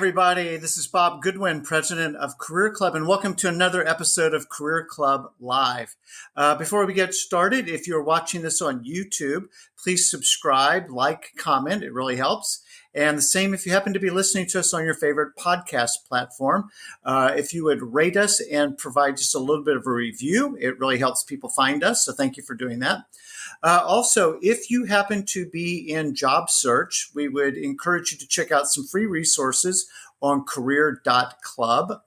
everybody. This is Bob Goodwin, president of Career Club, and welcome to another episode of Career Club Live. Before we get started, if you're watching this on YouTube, please subscribe, like, comment. It really helps. And the same if you happen to be listening to us on your favorite podcast platform. If you would rate us and provide just a little bit of a review, it really helps people find us. So thank you for doing that. Also, if you happen to be in job search, we would encourage you to check out some free resources on career.club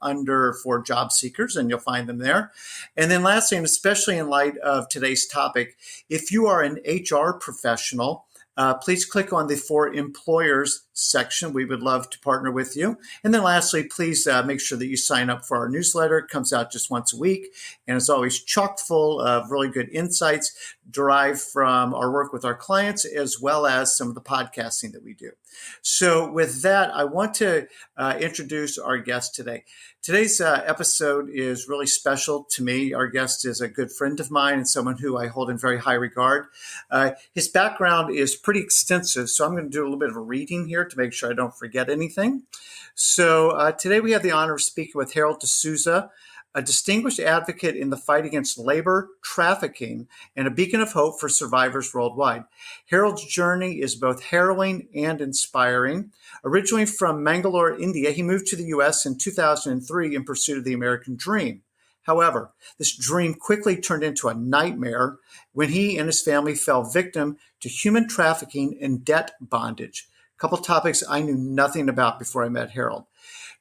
for job seekers, and you'll find them there. And then lastly, and especially in light of today's topic, if you are an HR professional, please click on the For Employers section. We would love to partner with you. And then lastly, please make sure that you sign up for our newsletter. It comes out just once a week, and it's always chock full of really good insights derived from our work with our clients, as well as some of the podcasting that we do. So with that, I want to introduce our guest today. Today's episode is really special to me. Our guest is a good friend of mine and someone who I hold in very high regard. His background is pretty extensive, so I'm going to do a little bit of a reading here to make sure I don't forget anything. So today we have the honor of speaking with Harold D'Souza, a distinguished advocate in the fight against labor trafficking and a beacon of hope for survivors worldwide. Harold's journey is both harrowing and inspiring. Originally from Mangalore, India, he moved to the U.S. in 2003 in pursuit of the American dream. However, this dream quickly turned into a nightmare when he and his family fell victim to human trafficking and debt bondage, a couple topics I knew nothing about before I met Harold.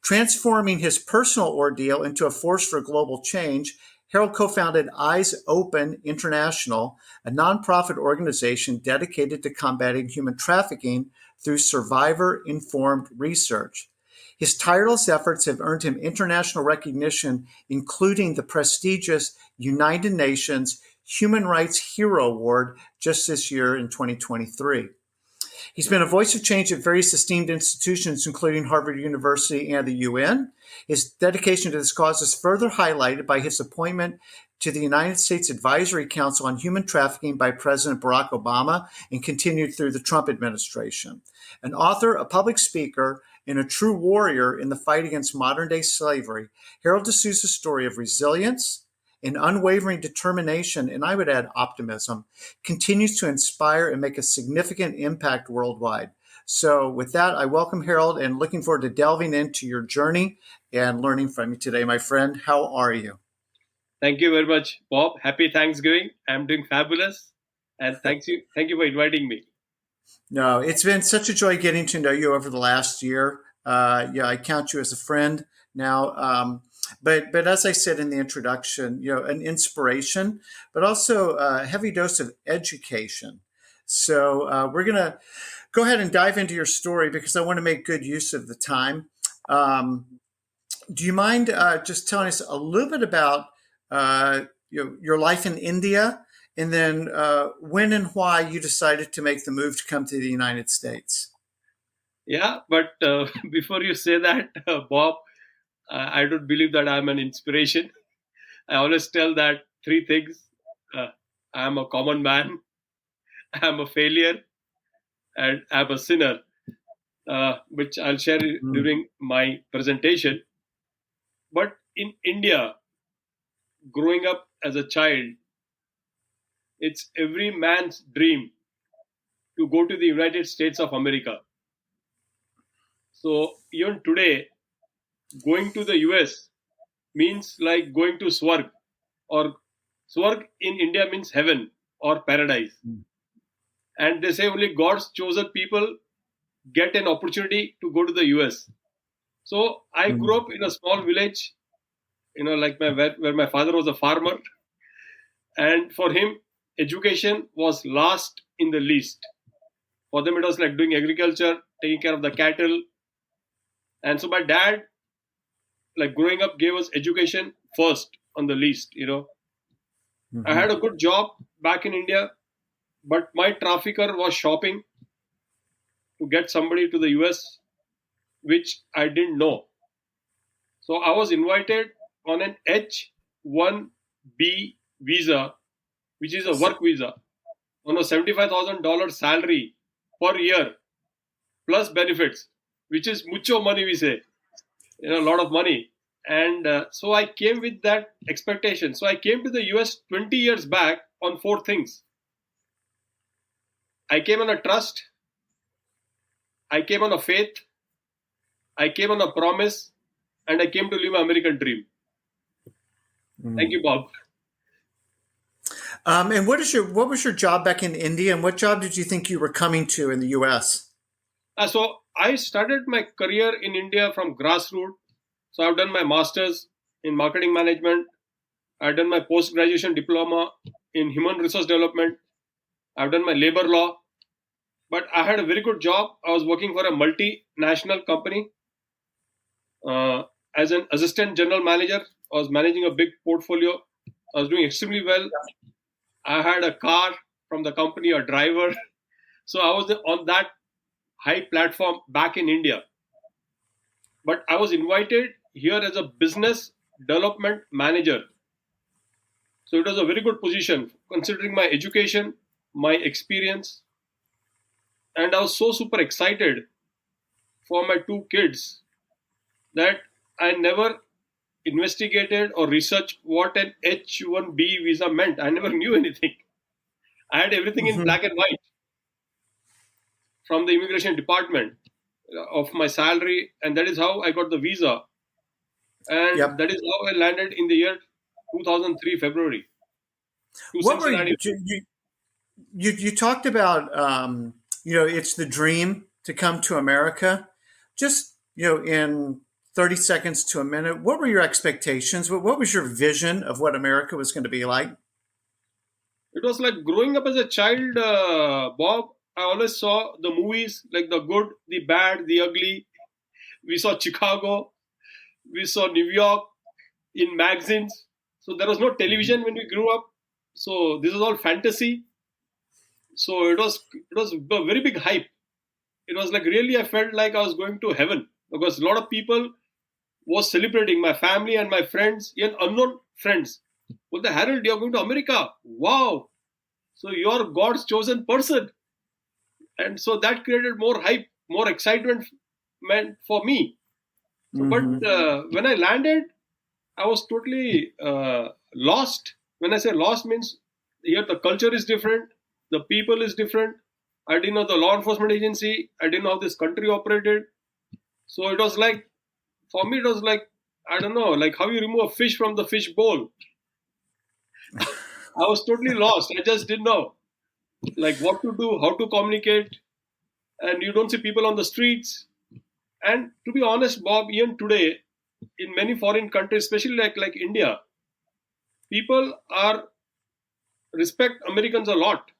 Transforming his personal ordeal into a force for global change, Harold co-founded Eyes Open International, a nonprofit organization dedicated to combating human trafficking through survivor-informed research. His tireless efforts have earned him international recognition, including the prestigious United Nations Human Rights Hero Award just this year in 2023. He's been a voice of change at various esteemed institutions, including Harvard University and the UN. His dedication to this cause is further highlighted by his appointment to the United States Advisory Council on Human Trafficking by President Barack Obama and continued through the Trump administration. An author, a public speaker, and a true warrior in the fight against modern-day slavery, Harold D'Souza's story of resilience and unwavering determination, and I would add optimism, continues to inspire and make a significant impact worldwide. So with that, I welcome Harold and looking forward to delving into your journey and learning from you today, my friend. How are you? Thank you very much, Bob. Happy Thanksgiving. I'm doing fabulous. And thank you for inviting me. No, it's been such a joy getting to know you over the last year. I count you as a friend now. But as I said in the introduction, an inspiration, but also a heavy dose of education. So we're going to go ahead and dive into your story because I want to make good use of the time. Do you mind just telling us a little bit about your life in India, and then when and why you decided to make the move to come to the United States? Yeah, but before you say that, Bob, I don't believe that I'm an inspiration. I always tell that three things. I'm a common man, I'm a failure, and I'm a sinner, which I'll share during my presentation. But in India, growing up as a child, it's every man's dream to go to the United States of America. So even today, going to the US means like going to Swarg, or Swarg in India means heaven or paradise. And they say only God's chosen people get an opportunity to go to the US. So I grew up in a small village, like where my father was a farmer. And for him, education was last in the list. For them, it was like doing agriculture, taking care of the cattle. And so my dad, like growing up, gave us education first on the list, I had a good job back in India, but my trafficker was shopping to get somebody to the US, which I didn't know. So I was invited on an H-1B visa, which is a work visa, on a $75,000 salary per year, plus benefits, which is mucho money, we say. a lot of money. And so I came with that expectation. So I came to the US 20 years back on four things. I came on a trust, I came on a faith, I came on a promise, and I came to live my American dream. Thank you, Bob. And what was your job back in India, and what job did you think you were coming to in the U.S.? So I started my career in India from grassroots. So I've done my master's in marketing management. I've done my post-graduation diploma in human resource development. I've done my labor law. But I had a very good job. I was working for a multinational company uh, as an assistant general manager. I was managing a big portfolio. I was doing extremely well. I had a car from the company, a driver. So I was on that high platform back in India. But I was invited here as a business development manager. So it was a very good position considering my education, my experience. And I was so super excited for my two kids that I never investigated or researched what an H-1B visa meant. I never knew anything. I had everything in Mm-hmm. black and white from the immigration department of my salary, and that is how I got the visa. And Yep. that is how I landed in the year 2003, February, to What were Cincinnati. you talked about? It's the dream to come to America. Just in 30 seconds to a minute, what were your expectations? What was your vision of what America was going to be like? It was like growing up as a child, Bob. I always saw the movies like the good, the bad, the ugly. We saw Chicago, we saw New York in magazines. So there was no television when we grew up. So this was all fantasy. So it was a very big hype. It was like really I felt like I was going to heaven because a lot of people was celebrating, my family and my friends, even unknown friends. Well, the Harold, you're going to America. Wow. So you're God's chosen person. And so that created more hype, more excitement for me. So, but Mm-hmm. when I landed, I was totally lost. When I say lost, means here the culture is different, the people is different. I didn't know the law enforcement agency. I didn't know how this country operated. So it was like, for me, it was like, I don't know, like how you remove a fish from the fish bowl. I was totally lost. I just didn't know like what to do, how to communicate, and you don't see people on the streets. And to be honest, Bob, even today, in many foreign countries, especially like India, people are respect Americans a lot,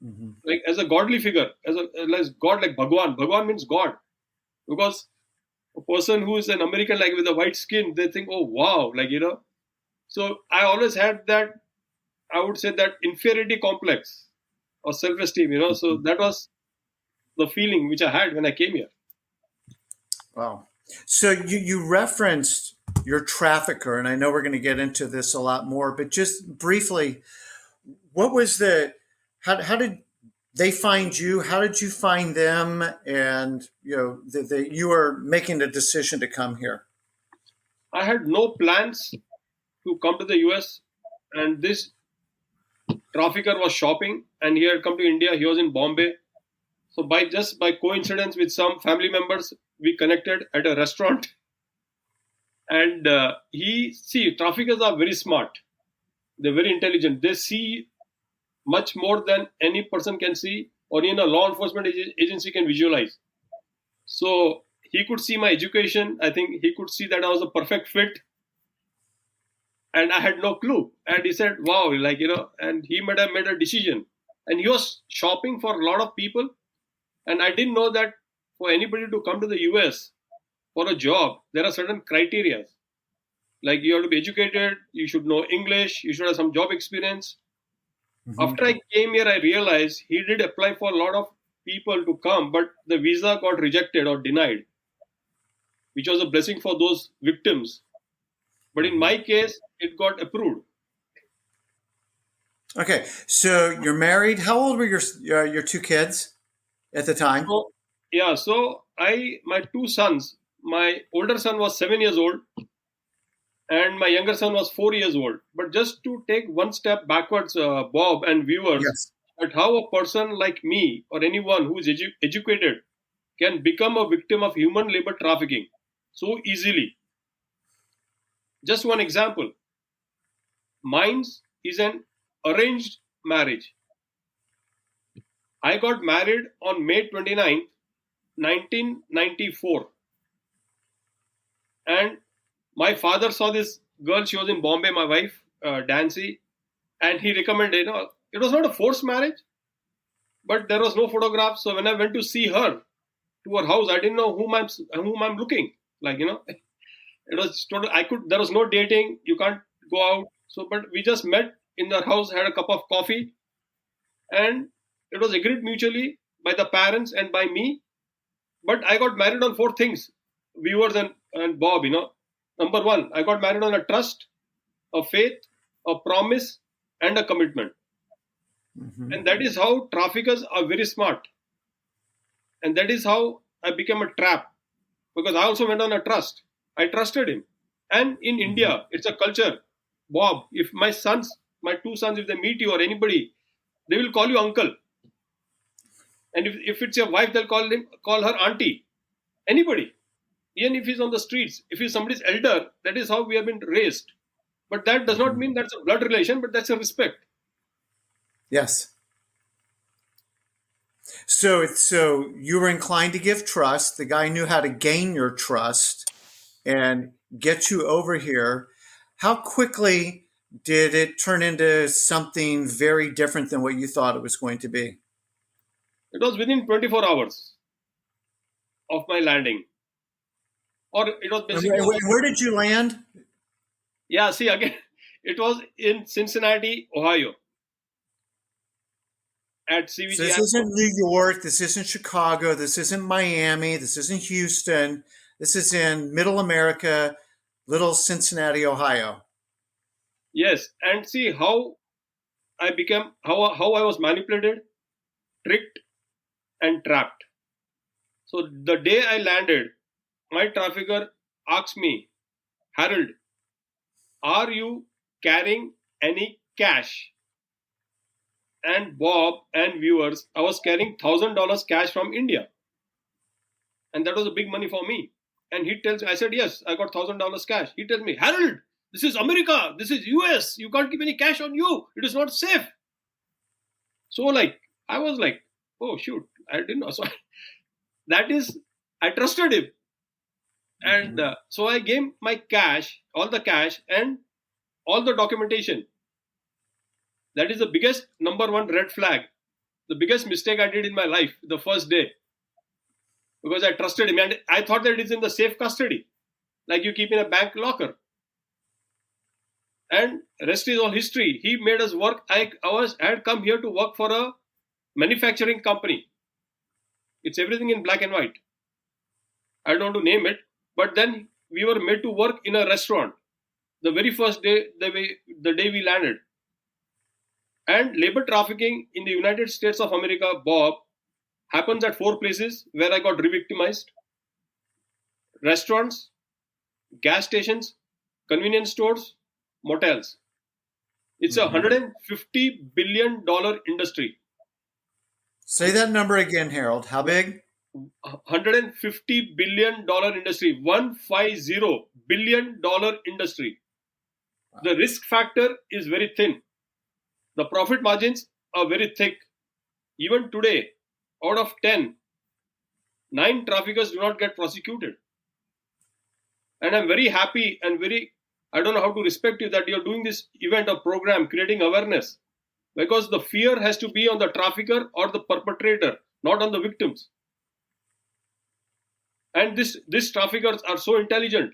Mm-hmm. like as a godly figure, as God, like Bhagwan. Bhagwan means God, because a person who is an American, like with a white skin, they think, oh wow, So I always had that. I would say that inferiority complex or self-esteem. So that was the feeling which I had when I came here. Wow. So you referenced your trafficker, and I know we're going to get into this a lot more, but just briefly, what was how did they find you? How did you find them? And you were making the decision to come here. I had no plans to come to the US, and this trafficker was shopping, and he had come to India. He was in Bombay. So by coincidence with some family members, we connected at a restaurant, and he see traffickers are very smart. They're very intelligent. They see much more than any person can see, or even a law enforcement agency can visualize. So he could see my education. I think he could see that I was a perfect fit, and I had no clue. And he said, "Wow, and he might have made a decision." And he was shopping for a lot of people, and I didn't know that for anybody to come to the US for a job, there are certain criteria. Like you have to be educated, you should know English, you should have some job experience. Mm-hmm. After I came here, I realized he did apply for a lot of people to come, but the visa got rejected or denied, which was a blessing for those victims. But in Mm-hmm. my case, it got approved. Okay, so you're married. How old were your two kids at the time? So yeah, so my two sons. my older son was 7 years old and my younger son was 4 years old. But just to take one step backwards, Bob and viewers, Yes. at how a person like me or anyone who is educated can become a victim of human labor trafficking so easily. Just one example. Mine is an arranged marriage. I got married on May 29th, 1994. And my father saw this girl, she was in Bombay, my wife, Dancy, and he recommended, it was not a forced marriage, but there was no photograph. So when I went to see her to her house, I didn't know whom I'm looking. It was total. There was no dating. You can't go out. So, but we just met in their house, had a cup of coffee, and it was agreed mutually by the parents and by me. But I got married on four things, viewers and Bob. Number one, I got married on a trust, a faith, a promise, and a commitment. Mm-hmm. And that is how traffickers are very smart. And that is how I became a trap, because I also went on a trust. I trusted him. And in India, it's a culture. Bob, if my two sons, if they meet you or anybody, they will call you uncle. And if it's your wife, they'll call her auntie. Anybody. Even if he's on the streets, if he's somebody's elder, that is how we have been raised. But that does not mean that's a blood relation, but that's a respect. Yes. So you were inclined to give trust. The guy knew how to gain your trust and get you over here. How quickly did it turn into something very different than what you thought it was going to be? It was within 24 hours of my landing. Or it was basically... Where did you land? Yeah, see, again, it was in Cincinnati, Ohio. At CVG. So this isn't New York. This isn't Chicago. This isn't Miami. This isn't Houston. This is in Middle America, little Cincinnati, Ohio. Yes, and see how I was manipulated, tricked, and trapped. So the day I landed, my trafficker asked me, Harold, are you carrying any cash? And Bob and viewers, I was carrying $1,000 cash from India. And that was a big money for me. And he tells me, I said, yes, I got $1,000 cash. He tells me, Harold, this is America. This is US. You can't keep any cash on you. It is not safe. So I was like, oh, shoot, I didn't know. So I trusted him. And so I gave my cash, all the cash and all the documentation. That is the biggest number one red flag. The biggest mistake I did in my life the first day. Because I trusted him and I thought that it is in the safe custody. Like you keep in a bank locker. And rest is all history. He made us work. I had come here to work for a manufacturing company. It's everything in black and white. I don't want to name it. But then we were made to work in a restaurant. The very first day, the day we landed. And labor trafficking in the United States of America, Bob, happens at 4 places where I got re-victimized. Restaurants, gas stations, convenience stores, motels. It's a $150 billion industry. Say that number again, Harold. How big? $150 billion industry. $150 billion industry. Wow. The risk factor is very thin. The profit margins are very thick. Even today, out of 10, 9 traffickers do not get prosecuted. And I'm very happy and I don't know how to respect you that you're doing this event or program, creating awareness. Because the fear has to be on the trafficker or the perpetrator, not on the victims. And these traffickers are so intelligent.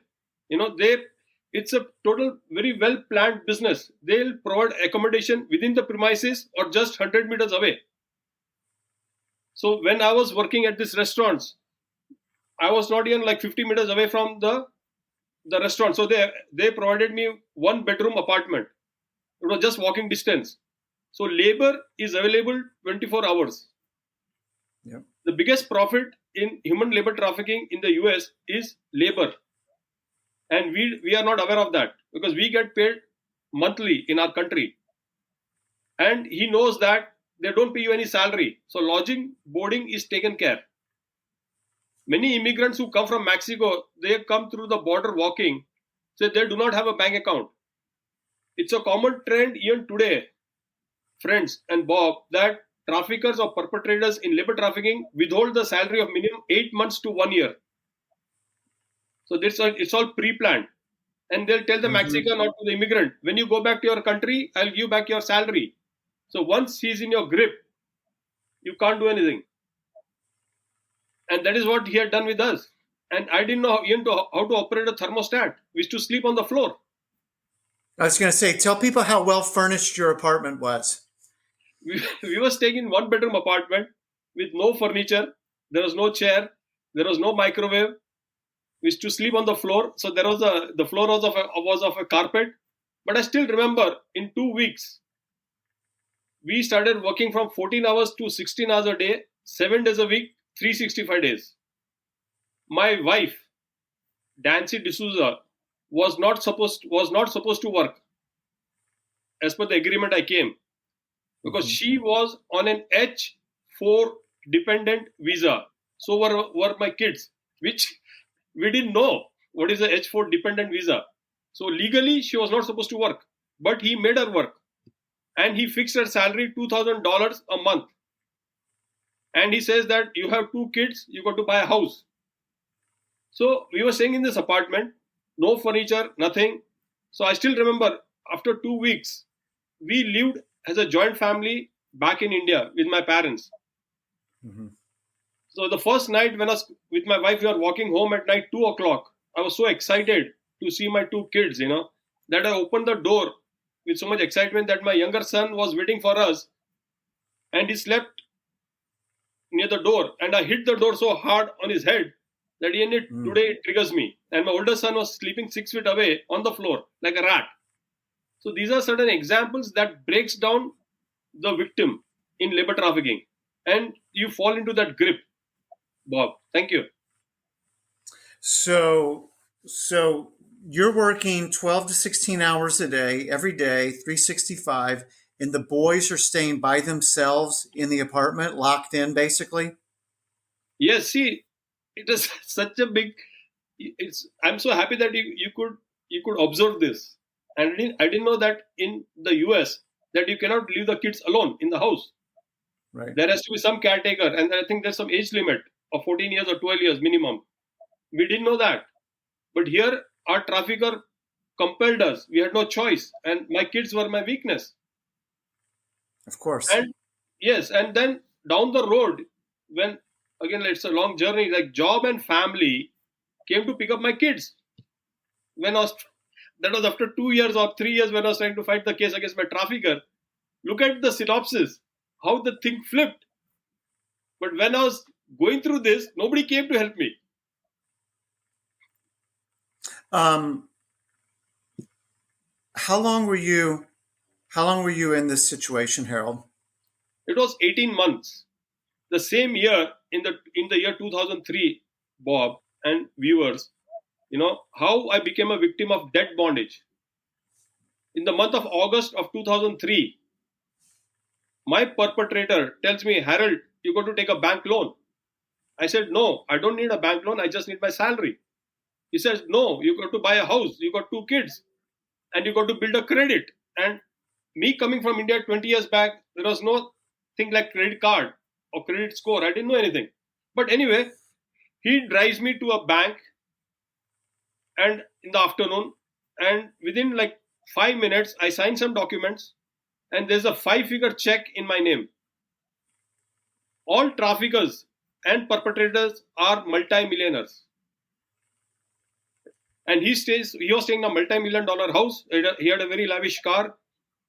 It's a total, very well planned business. They'll provide accommodation within the premises or just 100 meters away. So when I was working at these restaurants, I was not even 50 meters away from the restaurant. So they provided me 1-bedroom apartment. It was just walking distance. So labor is available 24 hours. Yep. The biggest profit in human labor trafficking in the US is labor. And we are not aware of that because we get paid monthly in our country. And he knows that they don't pay you any salary. So lodging, boarding is taken care. Many immigrants who come from Mexico, they come through the border walking, so they do not have a bank account. It's a common trend even today, friends and Bob, that traffickers or perpetrators in labor trafficking withhold the salary of minimum 8 months to 1 year. So it's all pre-planned. And they'll tell the Mexican or to the immigrant, when you go back to your country, I'll give you back your salary. So once he's in your grip, you can't do anything. And that is what he had done with us. And I didn't know even how to operate a thermostat. We used to sleep on the floor. I was going to say, tell people how well furnished your apartment was. We were staying in one bedroom apartment with no furniture. There was no chair. There was no microwave. We used to sleep on the floor. So the floor was of a carpet. But I still remember in 2 weeks, we started working from 14 hours to 16 hours a day, 7 days a week, 365 days. My wife, Dancy D'Souza, was not supposed to work as per the agreement I came, because she was on an H4 dependent visa. So were my kids, which we didn't know what is a H4 dependent visa. So legally she was not supposed to work, but he made her work, and he fixed her salary $2,000 a month. And he says that you have 2 kids, you got to buy a house. So we were staying in this apartment, no furniture, nothing. So I still remember after 2 weeks, we lived as a joint family back in India with my parents. So the first night when I was with my wife, we were walking home at night 2 o'clock. I was so excited to see my 2 kids, that I opened the door with so much excitement that my younger son was waiting for us, and he slept near the door, and I hit the door so hard on his head that today it triggers me. And my older son was sleeping 6 feet away on the floor like a rat. So these are certain examples that breaks down the victim in labor trafficking, and you fall into that grip. Bob, thank you. So you're working 12 to 16 hours a day, every day, 365, and the boys are staying by themselves in the apartment, locked in, basically? Yes, see, it is such a big. I'm so happy that you could observe this, and I didn't know that in the US that you cannot leave the kids alone in the house. Right. There has to be some caretaker, and I think there's some age limit of 14 years or 12 years minimum. We didn't know that, but here our trafficker compelled us. We had no choice, and my kids were my weakness. Of course. And yes, and then down the road, when again it's a long journey, like job and family came to pick up my kids. That was after 2 years or 3 years when I was trying to fight the case against my trafficker. Look at the synopsis, how the thing flipped. But when I was going through this, nobody came to help me. How long were you in this situation, Harold? It was 18 months. The same year, in the year 2003, Bob and viewers, how I became a victim of debt bondage. In the month of August of 2003, my perpetrator tells me, Harold, you got to take a bank loan. I said, no, I don't need a bank loan. I just need my salary. He says, no, you got to buy a house. You got 2 kids, and you got to build a credit. And me coming from India 20 years back, there was no thing like credit card or credit score. I didn't know anything. But anyway, he drives me to a bank and in the afternoon, and within like 5 minutes, I sign some documents, and there's a 5-figure check in my name. All traffickers and perpetrators are multi-millionaires. And he was staying in a multi-million-dollar house. He had a very lavish car.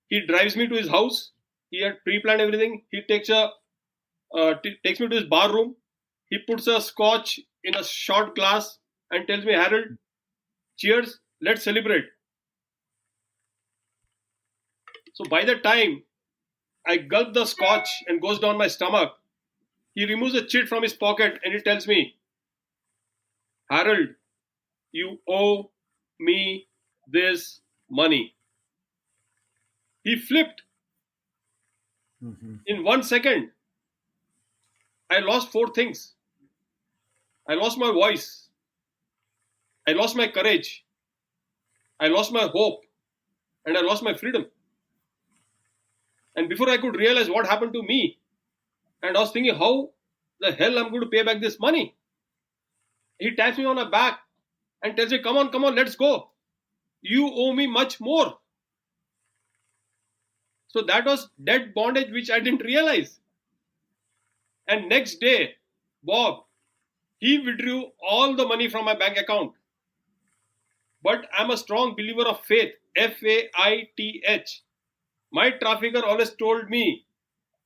He drives me to his house. He had pre-planned everything. He takes me to his bar room. He puts a scotch in a shot glass and tells me, Harold, cheers, let's celebrate. So by the time I gulp the scotch and goes down my stomach, He removes a chit from his pocket and he tells me, Harold, you owe me this money. He flipped in 1 second. I lost four things. I lost my voice. I lost my courage. I lost my hope. And I lost my freedom. And before I could realize what happened to me, and I was thinking, how the hell I'm going to pay back this money? He taps me on the back and tells me, come on, let's go. You owe me much more. So that was dead bondage, which I didn't realize. And next day, Bob, he withdrew all the money from my bank account. But I'm a strong believer of faith, Faith. My trafficker always told me,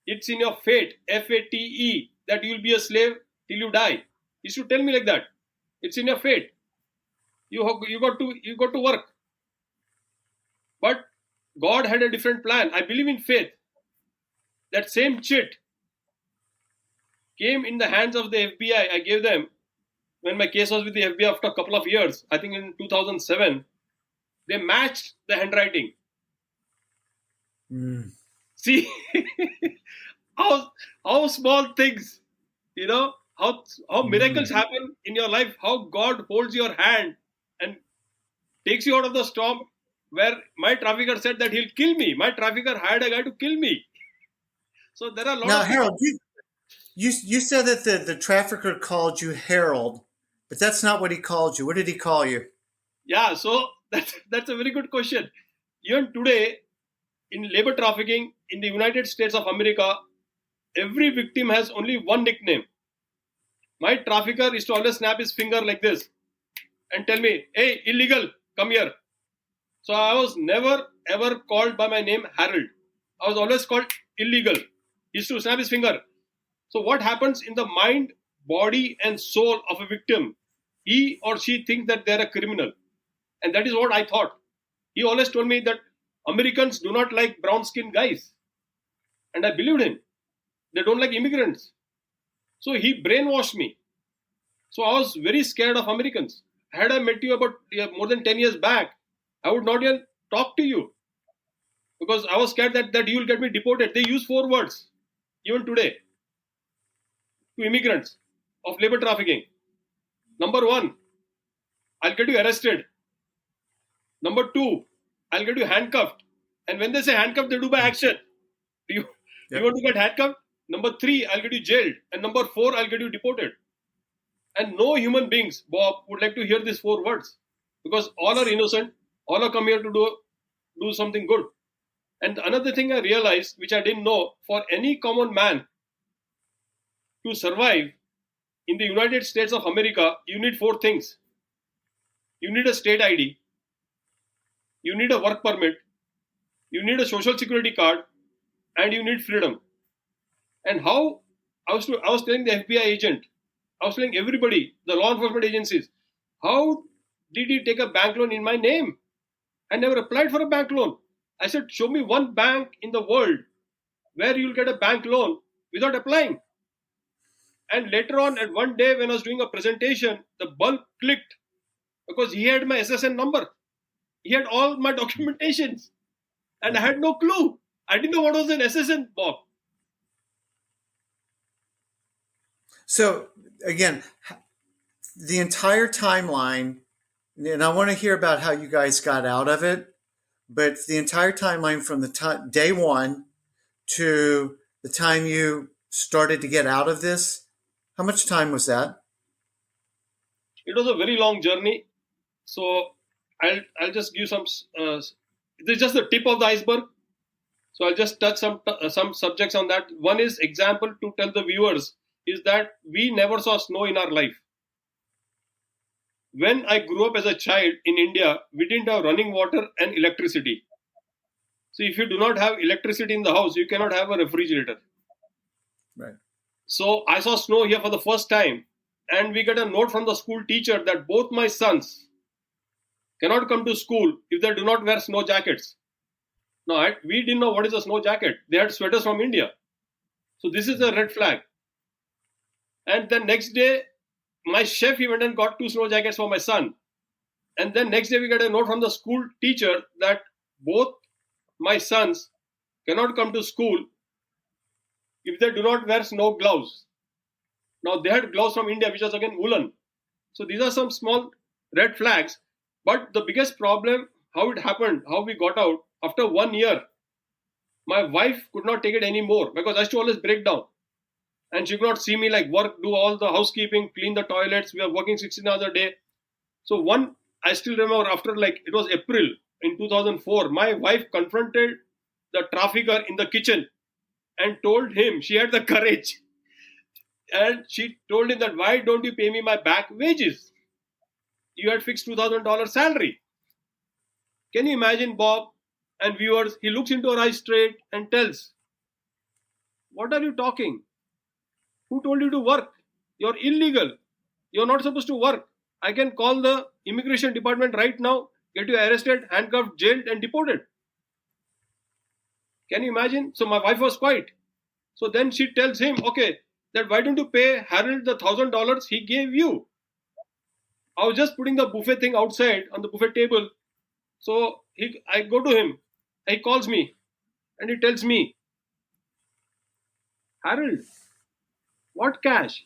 it's in your fate, Fate, that you'll be a slave till you die. He used to tell me like that. It's in your fate. You got to work. But God had a different plan. I believe in faith. That same chit came in the hands of the FBI. I gave them when my case was with the FBI after a couple of years. I think in 2007, they matched the handwriting. See how small things, how miracles happen in your life, how God holds your hand and takes you out of the storm. Where my trafficker said that he'll kill me. My trafficker hired a guy to kill me. So there are a lot now, of Harold, you said that the trafficker called you Harold, but that's not what he called you. What did he call you? Yeah, so that's a very good question. Even today, in labor trafficking in the United States of America, every victim has only one nickname. My trafficker used to always snap his finger like this and tell me, hey, illegal, come here. So I was never ever called by my name Harold. I was always called illegal. He used to snap his finger. So what happens in the mind, body and soul of a victim? He or she thinks that they're a criminal. And that is what I thought. He always told me that Americans do not like brown-skinned guys. And I believed him. They don't like immigrants. So he brainwashed me. So I was very scared of Americans. Had I met you about more than 10 years back, I would not even talk to you. Because I was scared that you will get me deported. They use 4 words, even today, to immigrants of labor trafficking. Number 1, I'll get you arrested. Number 2, I'll get you handcuffed. And when they say handcuffed, they do by action. You want to get handcuffed? Number 3, I'll get you jailed. And number 4, I'll get you deported. And no human beings, Bob, would like to hear these 4 words. Because all are innocent. All are come here to do something good. And another thing I realized, which I didn't know, for any common man to survive in the United States of America, you need 4 things. You need a state ID. You need a work permit. You need a social security card. And you need freedom. And how I was telling the FBI agent, I was telling everybody, the law enforcement agencies, how did he take a bank loan in my name? I never applied for a bank loan. I said, show me one bank in the world where you'll get a bank loan without applying. And later on, at one day when I was doing a presentation, the bulb clicked because he had my SSN number. He had all my documentations. And I had no clue. I didn't know what was an SSN, Bob. So, again, the entire timeline, and I want to hear about how you guys got out of it, but the entire timeline from the day one to the time you started to get out of this, how much time was that? It was a very long journey. So I'll just give some. This is just the tip of the iceberg. So I'll just touch some subjects on that. One is example to tell the viewers is that we never saw snow in our life. When I grew up as a child in India, we didn't have running water and electricity. So if you do not have electricity in the house, you cannot have a refrigerator. Right. So I saw snow here for the first time, and we get a note from the school teacher that both my sons cannot come to school if they do not wear snow jackets. Now, we didn't know what is a snow jacket. They had sweaters from India. So this is a red flag. And then next day, my chef he went and got 2 snow jackets for my son. And then next day we get a note from the school teacher that both my sons cannot come to school if they do not wear snow gloves. Now they had gloves from India, which was again woolen. So these are some small red flags. But the biggest problem, how it happened, how we got out, after 1 year, my wife could not take it anymore because I used to always break down. And she could not see me like work, do all the housekeeping, clean the toilets. We are working 16 hours a day. So I still remember after like, it was April in 2004, my wife confronted the trafficker in the kitchen and told him, she had the courage. And she told him that, why don't you pay me my back wages? You had fixed $2,000 salary. Can you imagine, Bob and viewers? He looks into her eyes straight and tells, what are you talking? Who told you to work? You're illegal. You're not supposed to work. I can call the immigration department right now, get you arrested, handcuffed, jailed, and deported. Can you imagine? So my wife was quiet. So then she tells him, okay, that why don't you pay Harold the $1,000 he gave you? I was just putting the buffet thing outside on the buffet table. So I go to him. He calls me and he tells me, Harold, what cash?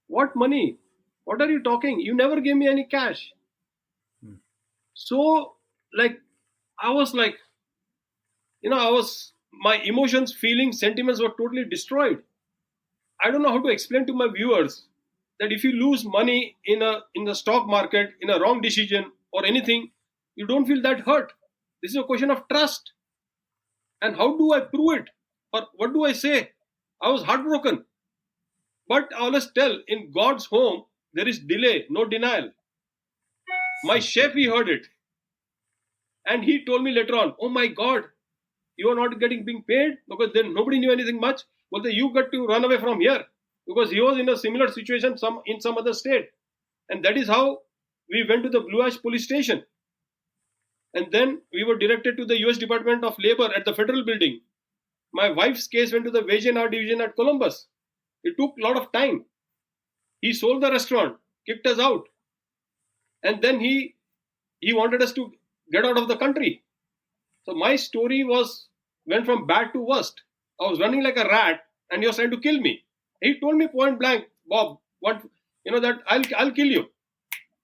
What money? What are you talking? You never gave me any cash. So, like, I was like, my emotions, feelings, sentiments were totally destroyed. I don't know how to explain to my viewers that if you lose money in the stock market, in a wrong decision or anything, you don't feel that hurt. This is a question of trust. And how do I prove it? Or what do I say? I was heartbroken. But I always tell, in God's home, there is delay, no denial. My chef, he heard it. And he told me later on, oh my God, you are not being paid because then nobody knew anything much. Well, then you got to run away from here because he was in a similar situation in some other state. And that is how we went to the Blue Ash police station. And then we were directed to the US Department of Labor at the federal building. My wife's case went to the Wage and Hour Division at Columbus. It took a lot of time. He sold the restaurant, kicked us out. And then he wanted us to get out of the country. So my story went from bad to worst. I was running like a rat and he was trying to kill me. He told me point blank, Bob, that I'll kill you.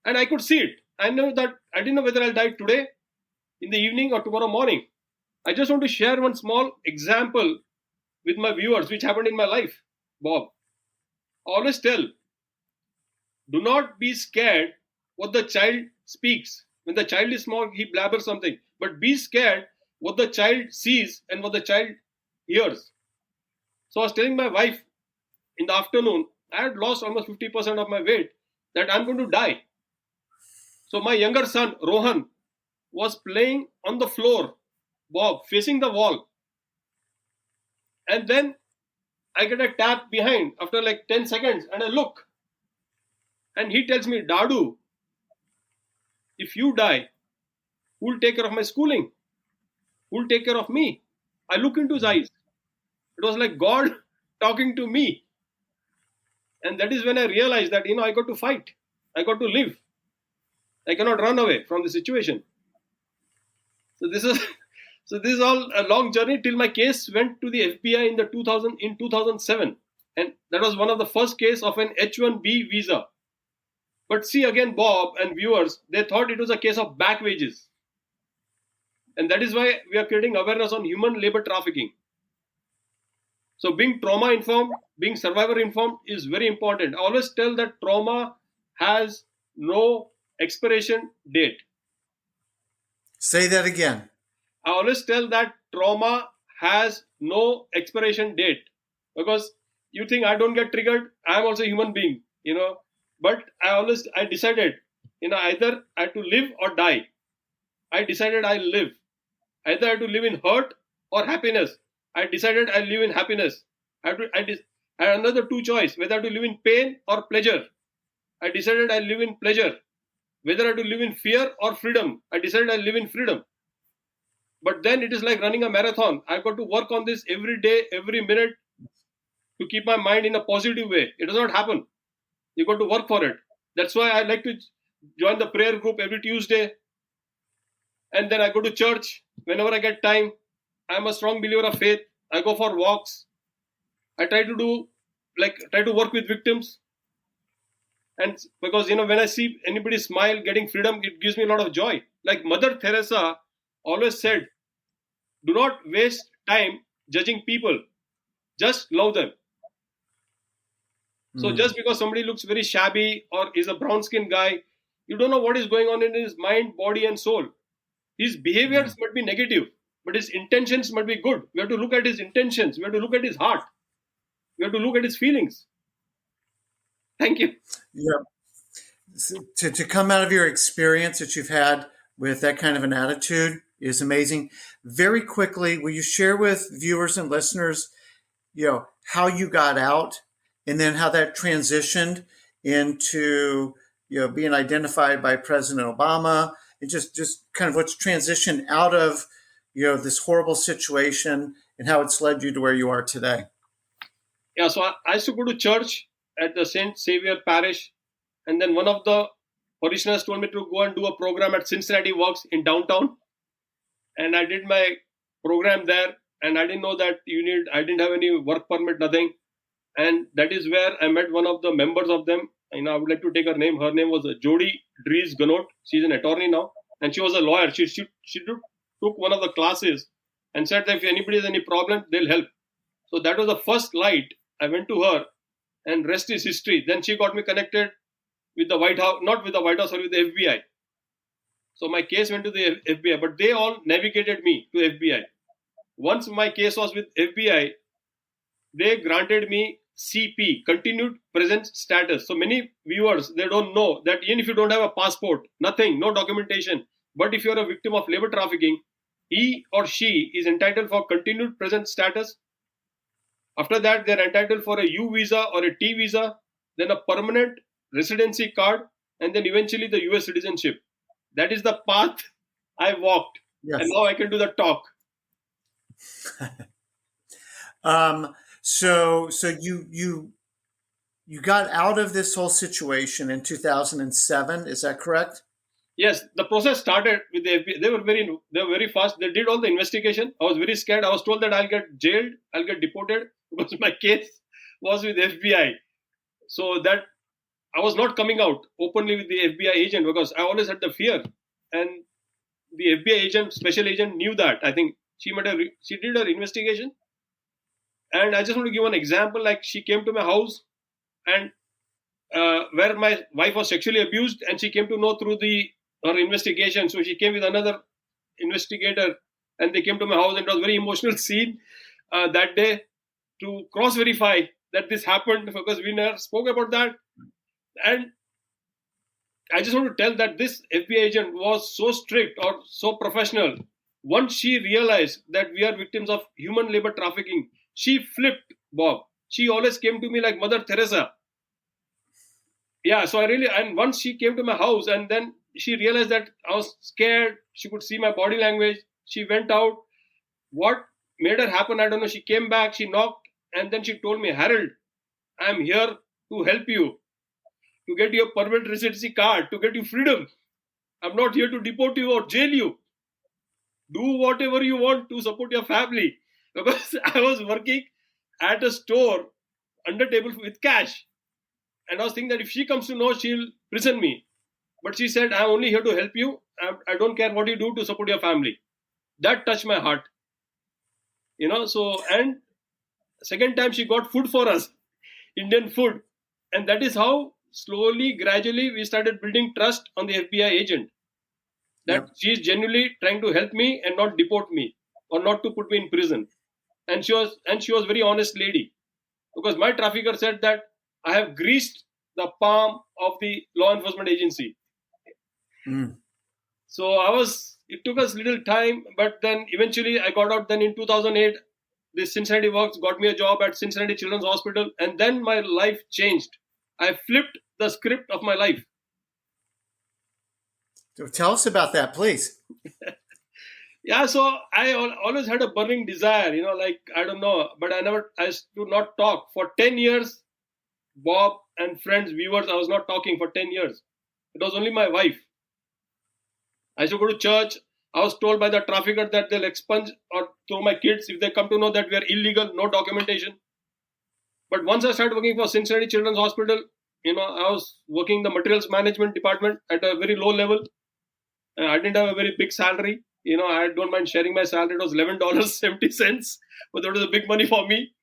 And I could see it. I didn't know whether I'll die today, in the evening, or tomorrow morning. I just want to share one small example with my viewers, which happened in my life, Bob. I always tell, do not be scared what the child speaks. When the child is small, he blabbers something. But be scared what the child sees and what the child hears. So I was telling my wife in the afternoon, I had lost almost 50% of my weight, that I'm going to die. So my younger son, Rohan, was playing on the floor, Bob, facing the wall. And then I get a tap behind after like 10 seconds and I look. And he tells me, Dadu, if you die, who will take care of my schooling? Who will take care of me? I look into his eyes. It was like God talking to me. And that is when I realized that, I got to fight. I got to live. I cannot run away from the situation. So this is all a long journey till my case went to the FBI in 2007. And that was one of the first case of an H-1B visa. But see again, Bob and viewers, they thought it was a case of back wages. And that is why we are creating awareness on human labor trafficking. So being trauma informed, being survivor informed is very important. I always tell that trauma has no expiration date. Say that again. I always tell that trauma has no expiration date, because you think I don't get triggered, I am also a human being, but I decided, either I had to live or die. I decided I'll live. Either I had to live in hurt or happiness. I decided I'll live in happiness. I had another two choice, whether I had to live in pain or pleasure. I decided I'll live in pleasure. Whether I had to live in fear or freedom. I decided I'll live in freedom. But then it is like running a marathon. I've got to work on this every day, every minute. to keep my mind in a positive way. It does not happen. You got to work for it. That's why I like to join the prayer group every Tuesday, and then I go to church whenever I get time. I'm a strong believer of faith. I go for walks. I try to work with victims, and because when I see anybody smile, getting freedom, it gives me a lot of joy. Like Mother Teresa always said, "Do not waste time judging people. Just love them." So just because somebody looks very shabby or is a brown skinned guy, you don't know what is going on in his mind, body, and soul. His behaviors might be negative, but his intentions might be good. We have to look at his intentions. We have to look at his heart. We have to look at his feelings. Thank you. Yeah. To come out of your experience that you've had with that kind of an attitude is amazing. Very quickly, will you share with viewers and listeners, how you got out, and then how that transitioned into, being identified by President Obama, and just kind of what's transitioned out of, this horrible situation and how it's led you to where you are today? Yeah, so I used to go to church at the Saint Xavier Parish, and then one of the parishioners told me to go and do a program at Cincinnati Works in downtown, and I did my program there, and I didn't know that I didn't have any work permit, nothing, and that is where I met one of the members of them. I would like to take her name. Her name was Jody Dries Ganot. She's an attorney now, and she was a lawyer. She took one of the classes and said that if anybody has any problem, they'll help. So that was the first light. I went to her, and rest is history. Then she got me connected with the White House, not with the White House, or with the FBI. So my case went to the FBI, but they all navigated me to FBI. Once my case was with FBI, they granted me CP, continued present status. So many viewers, they don't know that even if you don't have a passport, nothing, no documentation, but if you're a victim of labor trafficking, he or she is entitled for continued present status. After that, they're entitled for a U visa or a T visa, then a permanent residency card, and then eventually the US citizenship. That is the path I walked. Yes. And now I can do the talk. So you got out of this whole situation in 2007. Is that correct? Yes, the process started with the FBI. They were very fast. They did all the investigation. I was very scared. I was told that I'll get jailed, I'll get deported, because my case was with FBI. So that I was not coming out openly with the FBI agent because I always had the fear. And the FBI agent, special agent, knew that. I think she did her investigation. And I just want to give an example. Like, she came to my house, and where my wife was sexually abused, and she came to know through her investigation. So she came with another investigator, and they came to my house, and it was a very emotional scene that day to cross-verify that this happened, because we never spoke about that. And I just want to tell that this FBI agent was so strict or so professional. Once she realized that we are victims of human labor trafficking, she flipped, Bob. She always came to me like Mother Teresa. Yeah, so and once she came to my house, and then she realized that I was scared. She could see my body language. She went out. What made her happen, I don't know. She came back, she knocked, and then she told me, "Harold, I'm here to help you, to get your permanent residency card, to get you freedom. I'm not here to deport you or jail you. Do whatever you want to support your family." Because I was working at a store under table with cash. And I was thinking that if she comes to know, she'll prison me. But she said, "I'm only here to help you. I don't care what you do to support your family." That touched my heart. And second time she got food for us, Indian food. And that is how slowly, gradually, we started building trust on the FBI agent. That she's genuinely trying to help me and not deport me or not to put me in prison. And she was very honest lady. Because my trafficker said that I have greased the palm of the law enforcement agency. So it took us little time, but then eventually I got out. Then in 2008, the Cincinnati Works got me a job at Cincinnati Children's Hospital, and then my life changed. I flipped the script of my life. So tell us about that, please. Yeah, so I always had a burning desire, like, I don't know, but I used to not talk. For 10 years, Bob and friends, viewers, I was not talking for 10 years. It was only my wife. I used to go to church. I was told by the trafficker that they'll expunge or throw my kids if they come to know that we are illegal, no documentation. But once I started working for Cincinnati Children's Hospital, I was working the materials management department at a very low level. I didn't have a very big salary. I don't mind sharing my salary. It was $11.70, but that was a big money for me.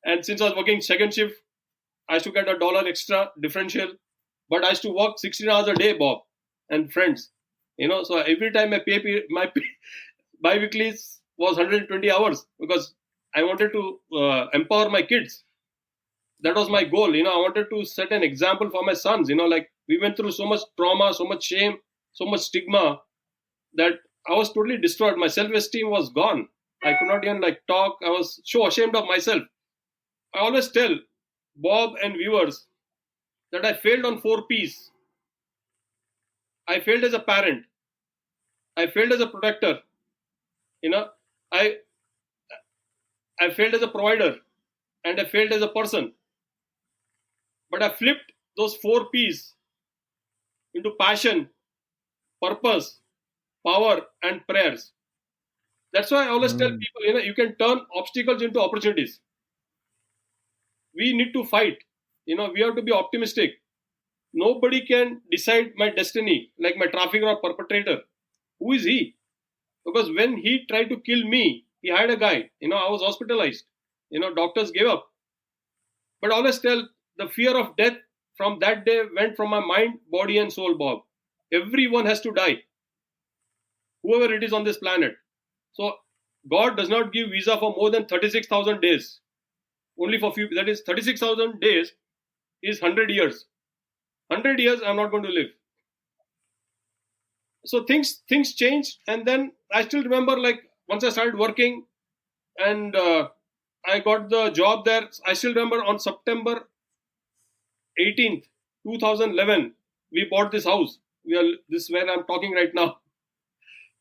And since I was working second shift, I used to get $1 extra differential. But I used to work 16 hours a day, Bob and friends. So every time my bi-weeklies was 120 hours because I wanted to empower my kids. That was my goal. I wanted to set an example for my sons. Like we went through so much trauma, so much shame, so much stigma that I was totally destroyed. My self-esteem was gone. I could not even talk. I was so ashamed of myself. I always tell Bob and viewers that I failed on 4 P's. I failed as a parent. I failed as a protector. You know, I I failed as a provider, and I failed as a person. But I flipped those 4 P's into passion, purpose, power, and prayers. That's why I always tell Mm. people, you can turn obstacles into opportunities. We need to fight. We have to be optimistic. Nobody can decide my destiny, like my trafficker or perpetrator. Who is he? Because when he tried to kill me, he hired a guy. I was hospitalized. Doctors gave up. But I always tell the fear of death from that day went from my mind, body, and soul, Bob. Everyone has to die, whoever it is on this planet. So God does not give visa for more than 36,000 days. Only for few. That is 36,000 days is 100 years. 100 years I'm not going to live. So things changed, and then I still remember, like, once I started working and I got the job there. I still remember on September 18th, 2011, we bought this house. This is where I'm talking right now.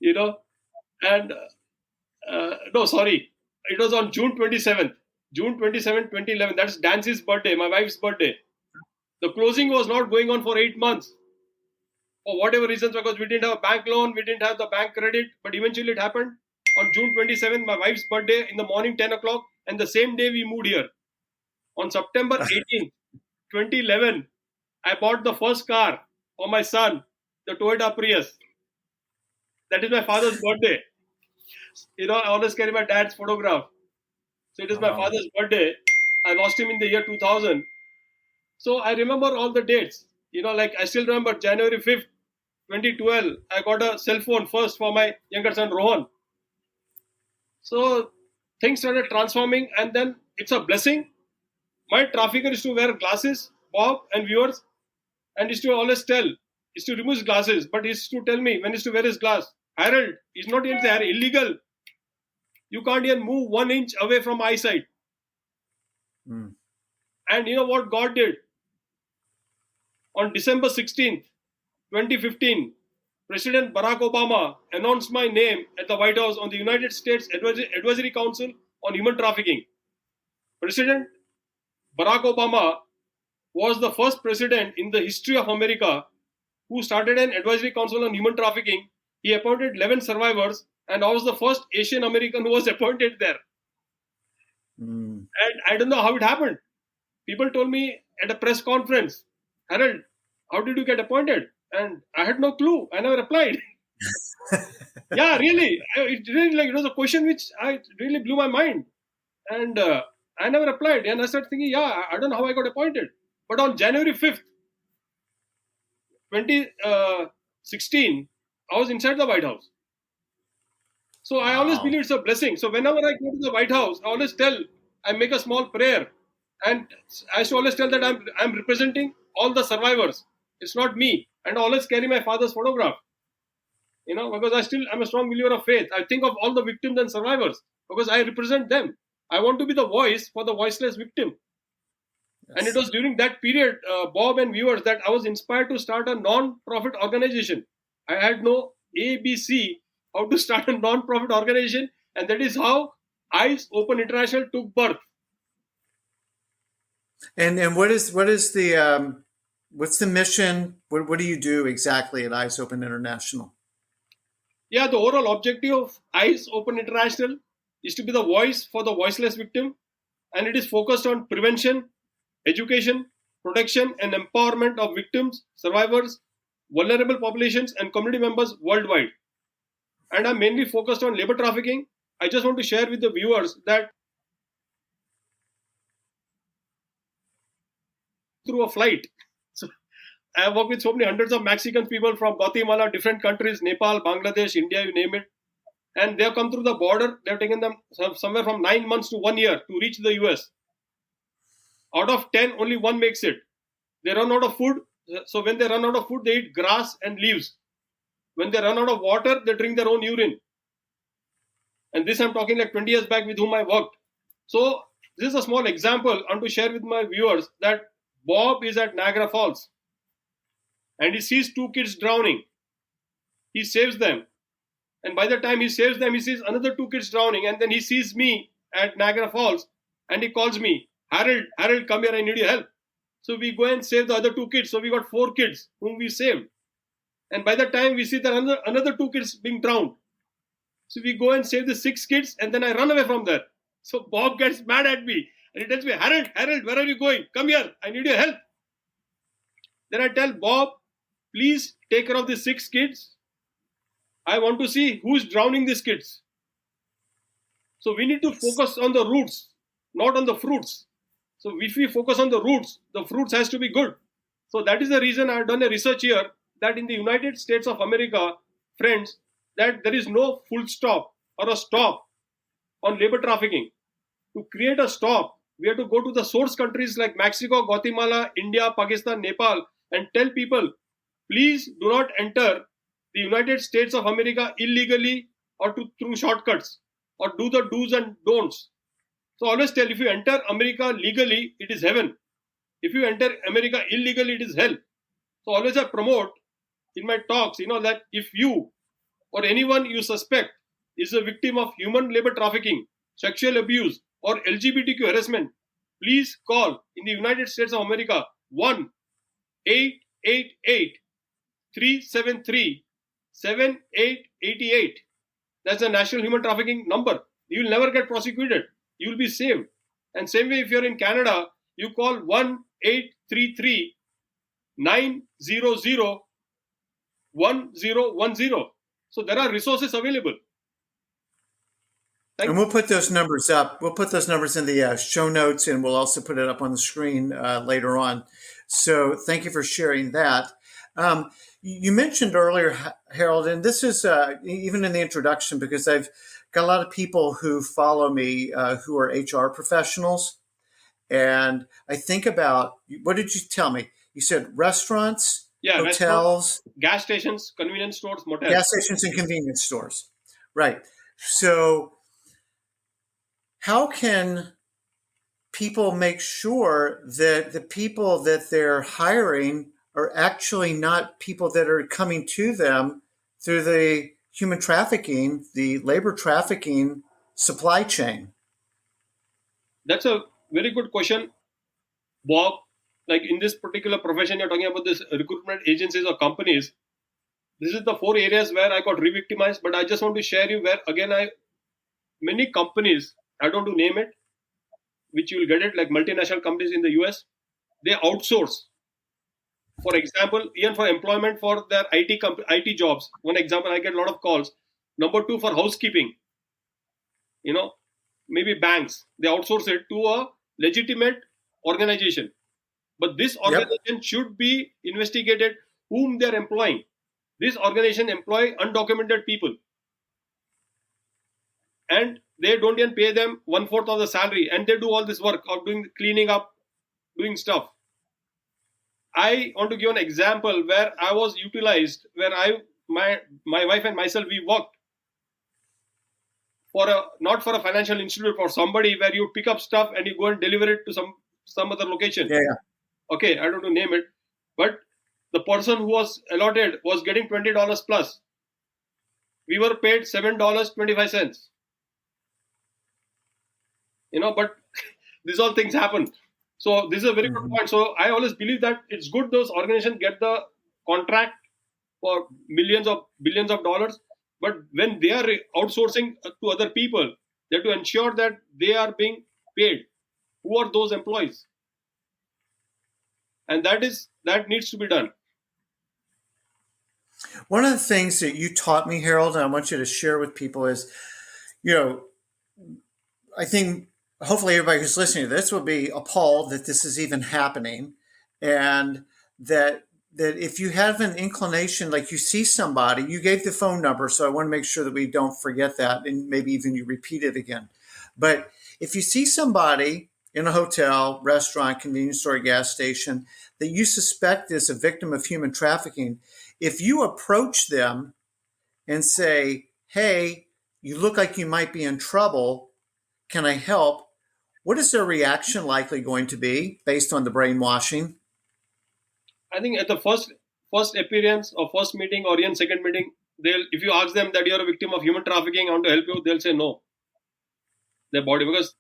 you know and no, sorry, it was on June 27th, 2011. That's Dancy's birthday, my wife's birthday. The closing was not going on for 8 months for whatever reasons, because we didn't have a bank loan, we didn't have the bank credit, but eventually it happened on June 27th, my wife's birthday, in the morning, 10 o'clock, and the same day we moved here. On September 18th, 2011, I bought the first car for my son, the Toyota Prius. That is my father's birthday. I always carry my dad's photograph. So it is my Wow. father's birthday. I lost him in the year 2000. So I remember all the dates. Like I still remember January 5th, 2012, I got a cell phone first for my younger son Rohan. So things started transforming, and then it's a blessing. My trafficker used to wear glasses, Bob and viewers, and used to always used to remove his glasses, but he used to tell me when he used to wear his glass, Harold, he's not even there, illegal. You can't even move 1 inch away from eyesight. Mm. And you know what God did? On December 16th, 2015, President Barack Obama announced my name at the White House on the United States Advisory Council on Human Trafficking. President Barack Obama was the first president in the history of America who started an advisory council on human trafficking. He appointed 11 survivors, and I was the first Asian American who was appointed there. Mm. And I don't know how it happened. People told me at a press conference, Harold, how did you get appointed? And I had no clue. I never applied. Yeah, really. It was a question which I really blew my mind. And I never applied. And I started thinking, yeah, I don't know how I got appointed. But on January 5th, 2016, I was inside the White House. So I always Wow. believe it's a blessing. So whenever I go to the White House, I make a small prayer. And I should always tell that I'm representing all the survivors. It's not me. And I always carry my father's photograph. Because I'm a strong believer of faith. I think of all the victims and survivors because I represent them. I want to be the voice for the voiceless victim. And it Yes. was during that period, Bob and viewers, that I was inspired to start a non-profit organization. I had no ABC how to start a non-profit organization, and that is how Eyes Open International took birth. And what is the what's the mission? What do you do exactly at Eyes Open International? Yeah, the overall objective of Eyes Open International is to be the voice for the voiceless victim, and it is focused on prevention, education, protection, and empowerment of victims, survivors, vulnerable populations, and community members worldwide. And I'm mainly focused on labor trafficking. I just want to share with the viewers that through a flight. So I have worked with so many hundreds of Mexican people from Guatemala, different countries, Nepal, Bangladesh, India, you name it. And they have come through the border. They have taken them somewhere from 9 months to 1 year to reach the US. Out of 10, only one makes it. They run out of food. So when they run out of food, they eat grass and leaves. When they run out of water, they drink their own urine. And this I'm talking like 20 years back with whom I worked. So this is a small example I want to share with my viewers that Bob is at Niagara Falls and he sees two kids drowning. He saves them. And by the time he saves them, he sees another two kids drowning. And then he sees me at Niagara Falls and he calls me, Harold, come here, I need your help. So we go and save the other two kids. So we got 4 kids whom we saved. And by the time we see that another 2 kids being drowned. So we go and save the 6 kids and then I run away from there. So Bob gets mad at me and he tells me, Harold, where are you going? Come here, I need your help. Then I tell Bob, please take care of the 6 kids. I want to see who's drowning these kids. So we need to focus on the roots, not on the fruits. So if we focus on the roots, the fruits has to be good. So that is the reason I have done a research here that in the United States of America, friends, that there is no full stop or a stop on labor trafficking. To create a stop, we have to go to the source countries like Mexico, Guatemala, India, Pakistan, Nepal, and tell people, please do not enter the United States of America illegally or through shortcuts or do the do's and don'ts. So always tell, if you enter America legally, it is heaven. If you enter America illegally, it is hell. So always I promote in my talks, that if you or anyone you suspect is a victim of human labor trafficking, sexual abuse, or LGBTQ harassment, please call in the United States of America 1-888-373-7888. That's the National Human Trafficking number. You will never get prosecuted. You will be saved. And same way, if you're in Canada, you call 1-833-900-1010. So there are resources available. And we'll put those numbers up. We'll put those numbers in the show notes, and we'll also put it up on the screen later on. So thank you for sharing that. You mentioned earlier, Harold, and this is even in the introduction, because I've got a lot of people who follow me who are HR professionals. And I think about, what did you tell me? You said restaurants, hotels, gas stations, convenience stores, motels. Gas stations and convenience stores. Right. So how can people make sure that the people that they're hiring are actually not people that are coming to them through the human trafficking, the labor trafficking supply chain? That's a very good question, Bob. Like in this particular profession, you're talking about this recruitment agencies or companies. This is the 4 areas where I got re-victimized, but I just want to share you where, again, many companies, I don't want to name it, which you will get it, like multinational companies in the US, they outsource. For example, even for employment for their IT jobs. One example, I get a lot of calls. Number 2, for housekeeping. Maybe banks, they outsource it to a legitimate organization. But this organization should be investigated whom they're employing. This organization employ undocumented people. And they don't even pay them 1/4 of the salary. And they do all this work of cleaning up, doing stuff. I want to give an example where I was utilized, where my wife and myself, we worked not for a financial institute, for somebody where you pick up stuff and you go and deliver it to some other location. Yeah. Okay, I don't know to name it, but the person who was allotted was getting $20 plus. we were paid $7.25. But these all things happen. So this is a very good point. So I always believe that it's good those organizations get the contract for millions of billions of dollars, but when they are outsourcing to other people, they have to ensure that they are being paid. Who are those employees? And that needs to be done. One of the things that you taught me, Harold, and I want you to share with people is, I think hopefully everybody who's listening to this will be appalled that this is even happening, and that if you have an inclination, like you see somebody, you gave the phone number, so I want to make sure that we don't forget that, and maybe even you repeat it again. But if you see somebody in a hotel, restaurant, convenience store, gas station that you suspect is a victim of human trafficking, if you approach them and say, hey, you look like you might be in trouble, can I help? What is their reaction likely going to be based on the brainwashing? I think at the first appearance or first meeting or even second meeting, if you ask them that you're a victim of human trafficking, I want to help you, they'll say no. Their body, because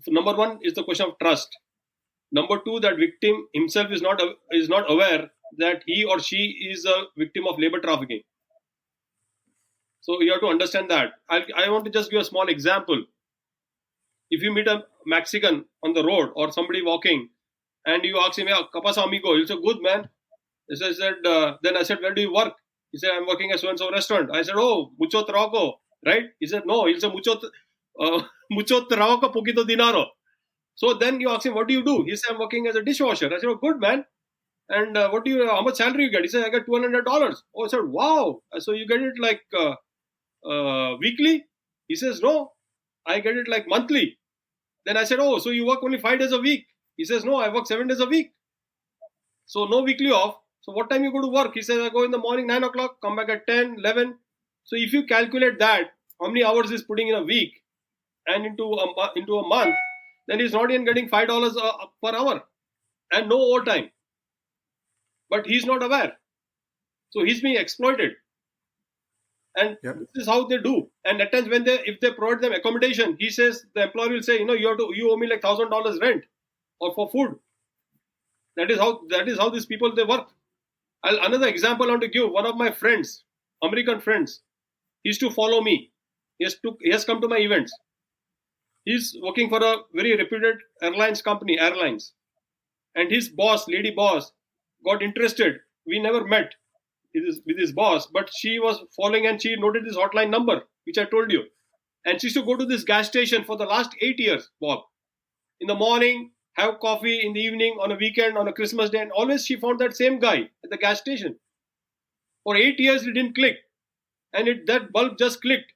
number one is the question of trust. Number two, that victim himself is not aware that he or she is a victim of labor trafficking. So you have to understand that. I want to just give a small example. If you meet a Mexican on the road or somebody walking, and you ask him, "Yeah, kapasa amigo," he'll say, "Good, man." Then I said, "Where do you work?" He said, "I'm working at so and so restaurant." I said, "Oh, mucho trabajo, right?" He said, "No." He'll say, mucho trabajo, poquito dinero." So then you ask him, "What do you do?" He said, "I'm working as a dishwasher." I said, "Oh, good, man. And how much salary you get?" He said, "I get $200. Oh, I said, "Wow." So you get it like weekly? He says, "No, I get it like monthly." Then I said, "Oh, so you work only 5 days a week?" He says, "No, I work 7 days a week. So no weekly off. So what time you go to work?" He says, "I go in the morning 9 o'clock, come back at 10, 11. So if you calculate that, how many hours he's putting in a week and into a month, then he's not even getting $5 per hour and no overtime. But he's not aware. So he's being exploited. And This is how they do. And at times if they provide them accommodation, he says, the employer will say, you owe me like $1,000 rent or for food. That is how these people, they work. Another example I want to give. One of my friends, American friends, he used to follow me. He has come to my events. He's working for a very reputed airlines company, and his boss, lady boss, got interested. We never met with his boss, but she was following and she noted this hotline number, which I told you. And she used to go to this gas station for the last 8 years, Bob. In the morning, have coffee, in the evening, on a weekend, on a Christmas day, and always she found that same guy at the gas station. For 8 years, it didn't click. And that bulb just clicked.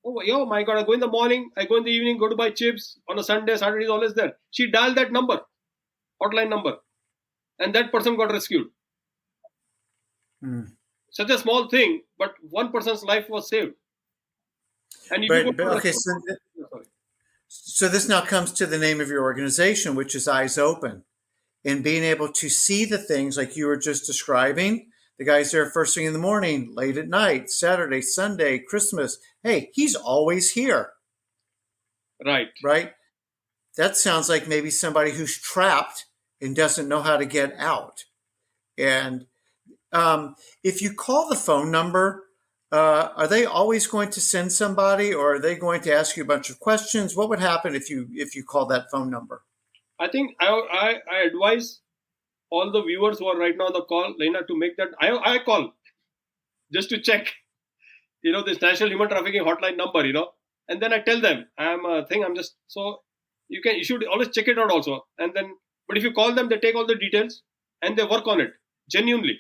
Oh my God, I go in the morning, I go in the evening, go to buy chips. On a Saturday is always there. She dialed that number, hotline number. And that person got rescued. Such a small thing, but one person's life was saved. And so this now comes to the name of your organization, which is Eyes Open, and being able to see the things like you were just describing. The guy's there first thing in the morning, late at night, Saturday, Sunday, Christmas. Hey, he's always here. Right. That sounds like maybe somebody who's trapped and doesn't know how to get out. And if you call the phone number, are they always going to send somebody, or are they going to ask you a bunch of questions? What would happen if you call that phone number? I think I advise all the viewers who are right now on the call, Lena, to make that. I call just to check, this National Human Trafficking Hotline number, and then I tell them you should always check it out also. And then, but if you call them, they take all the details and they work on it genuinely.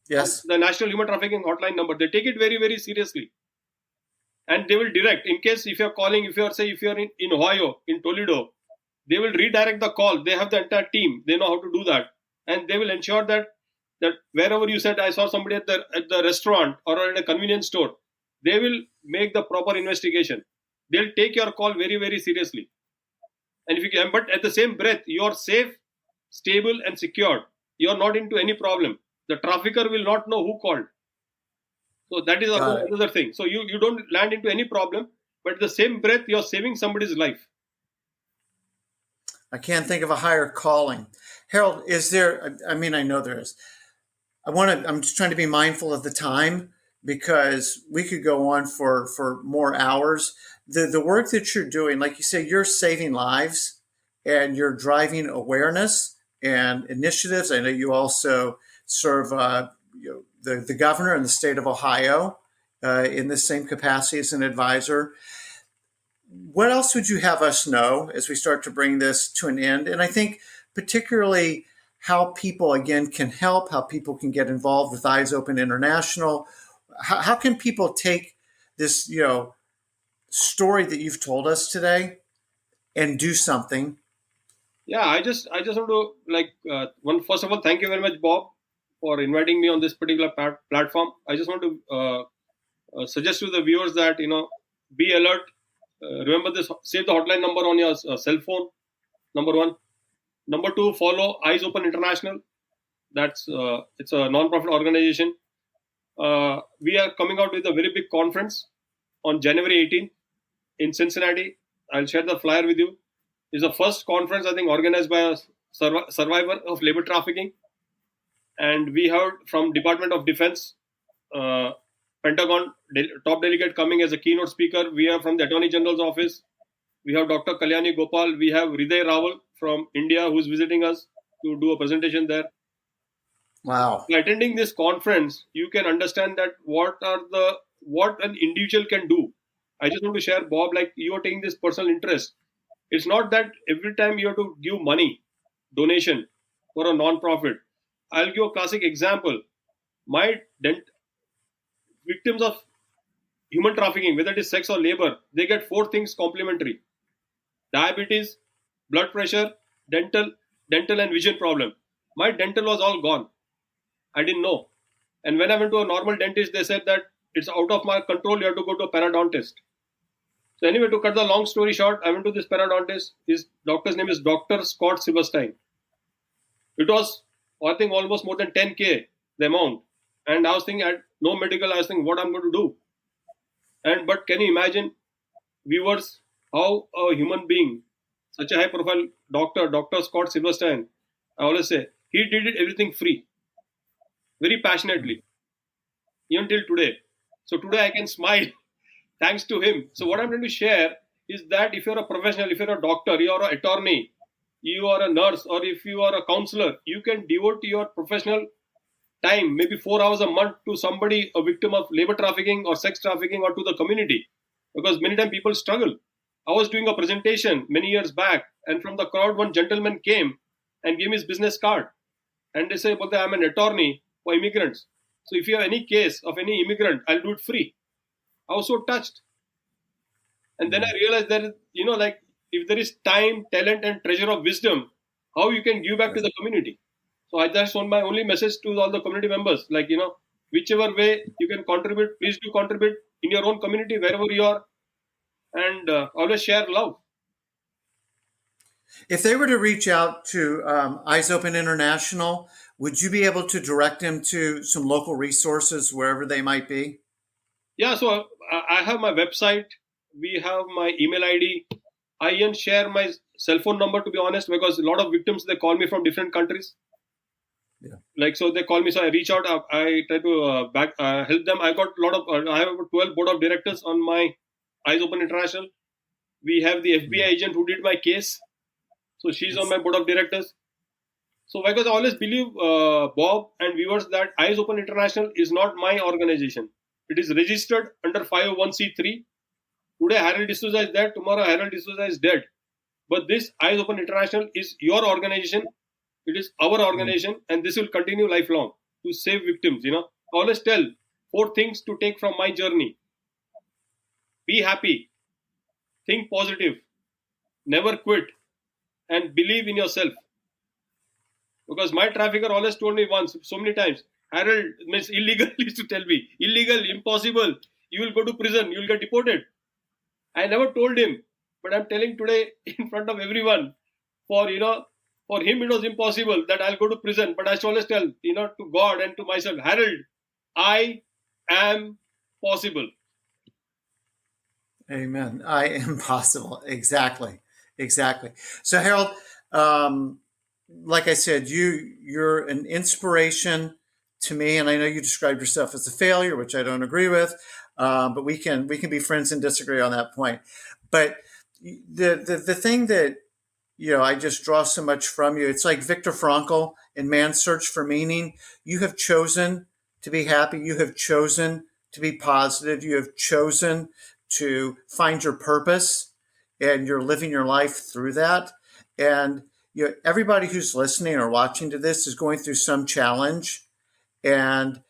Yes. The National Human Trafficking Hotline number, they take it very, very seriously. And they will direct, in case if you're calling, if you're in Ohio, in Toledo, they will redirect the call. They have the entire team. They know how to do that. And they will ensure that wherever you said, I saw somebody at the restaurant or at a convenience store, they will make the proper investigation. They'll take your call very, very seriously. And but at the same breath, you are safe, stable, and secured. You are not into any problem. The trafficker will not know who called. So that is Got it. another thing. So you don't land into any problem, but the same breath you're saving somebody's life. I can't think of a higher calling. Harold, is there, I mean, I know there is. I'm just trying to be mindful of the time because we could go on for more hours. The work that you're doing, like you say, you're saving lives and you're driving awareness and initiatives. I know you also serve the governor in the state of Ohio in the same capacity as an advisor. What else would you have us know as we start to bring this to an end? And I think particularly how people again can help, how people can get involved with Eyes Open International. How can people take this, story that you've told us today and do something? Yeah, I just want to one, first of all, thank you very much, Bob, for inviting me on this particular platform. I just want to suggest to the viewers that be alert. Remember this. Save the hotline number on your cell phone. Number one. Number two, follow Eyes Open International. It's a non-profit organization. We are coming out with a very big conference on January 18th in Cincinnati. I'll share the flyer with you. It's the first conference, I think, organized by a survivor of labor trafficking. And we heard from Department of Defense, Pentagon top delegate coming as a keynote speaker. We are from the Attorney General's office. We have Dr. Kalyani Gopal. We have Hriday Rawal from India who's visiting us to do a presentation there. Wow. By attending this conference, you can understand that what an individual can do. I just want to share, Bob, like you are taking this personal interest. It's not that every time you have to give money, donation for a non-profit. I'll give a classic example. My victims of human trafficking, whether it is sex or labor, they get 4 things complimentary: diabetes, blood pressure, dental and vision problem. My dental was all gone. I didn't know. And when I went to a normal dentist, they said that it's out of my control. You have to go to a periodontist. So anyway, to cut the long story short, I went to this periodontist. His doctor's name is Dr. Scott Silverstein. It was, I think, almost more than 10K, the amount. And I was thinking, at no medical, I was thinking, what I'm going to do. But can you imagine, viewers, how a human being, such a high profile doctor, Dr. Scott Silverstein, I always say, he did it everything free, very passionately, even till today. So today I can smile thanks to him. So what I'm going to share is that if you're a professional, if you're a doctor, you're an attorney, you are a nurse, or if you are a counselor, you can devote your professional time, maybe 4 hours a month, to somebody, a victim of labor trafficking or sex trafficking, or to the community. Because many times people struggle. I was doing a presentation many years back, and from the crowd, one gentleman came and gave me his business card. And they say, but I'm an attorney for immigrants. So if you have any case of any immigrant, I'll do it free. I was so touched. And then I realized that, if there is time, talent, and treasure of wisdom, how you can give back to the community. So I just want my only message to all the community members, whichever way you can contribute, please do contribute in your own community, wherever you are, and always share love. If they were to reach out to Eyes Open International, would you be able to direct them to some local resources wherever they might be? Yeah, so I have my website. We have my email ID. I even share my cell phone number, to be honest, because a lot of victims, they call me from different countries. Yeah. So they call me, so I reach out. I try to help them. I have 12 board of directors on my Eyes Open International. We have the FBI agent who did my case. So she's on my board of directors. So because I always believe, Bob and viewers, that Eyes Open International is not my organization. It is registered under 501c3. Today Harold D'Souza is dead. Tomorrow Harold D'Souza is dead. But this Eyes Open International is your organization. It is our organization, and this will continue lifelong to save victims. I always tell 4 things to take from my journey. Be happy, think positive, never quit, and believe in yourself. Because my trafficker always told me once, so many times, Harold, means illegal, he used to tell me, illegal, impossible, you will go to prison, you will get deported. I never told him, but I'm telling today in front of everyone, for him it was impossible that I'll go to prison. But I should always tell, to God and to myself, Harold, I am possible. Amen. I am possible. Exactly. Exactly. So, Harold, like I said, you're an inspiration to me, and I know you described yourself as a failure, which I don't agree with. But we can be friends and disagree on that point. But the thing that I just draw so much from you. It's like Viktor Frankl in Man's Search for Meaning. You have chosen to be happy. You have chosen to be positive. You have chosen to find your purpose, and you're living your life through that. And everybody who's listening or watching to this is going through some challenge, and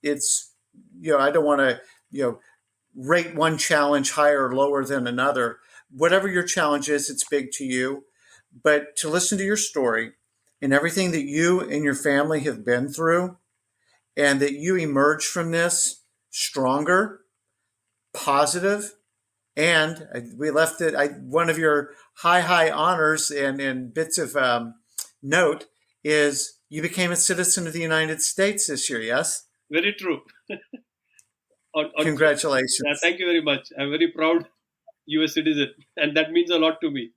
it's I don't want to rate one challenge higher or lower than another. Whatever your challenge is, it's big to you. But to listen to your story and everything that you and your family have been through, and that you emerge from this stronger, positive, and we left it. One of your high honors and bits of note is you became a citizen of the United States this year. Yes, Very true. Congratulations. Yeah, thank you very much. I'm very proud US citizen, and that means a lot to me.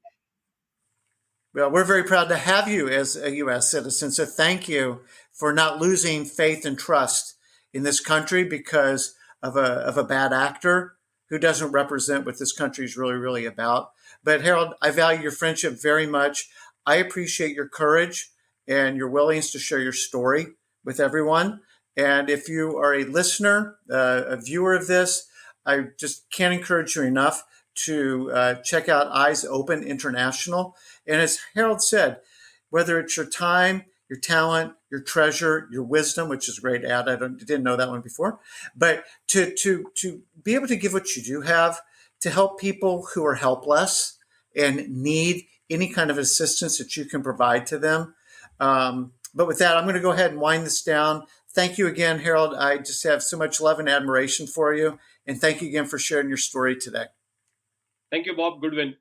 Well, we're very proud to have you as a U.S. citizen. So thank you for not losing faith and trust in this country because of a bad actor who doesn't represent what this country is really about. But Harold, I value your friendship very much. I appreciate your courage and your willingness to share your story with everyone. And if you are a listener, a viewer of this, I just can't encourage you enough to check out Eyes Open International. And as Harold said, whether it's your time, your talent, your treasure, your wisdom, which is a great ad. I didn't know that one before, but to be able to give what you do have to help people who are helpless and need any kind of assistance that you can provide to them. But with that, I'm going to go ahead and wind this down. Thank you again, Harold. I just have so much love and admiration for you. And thank you again for sharing your story today. Thank you, Bob Goodwin.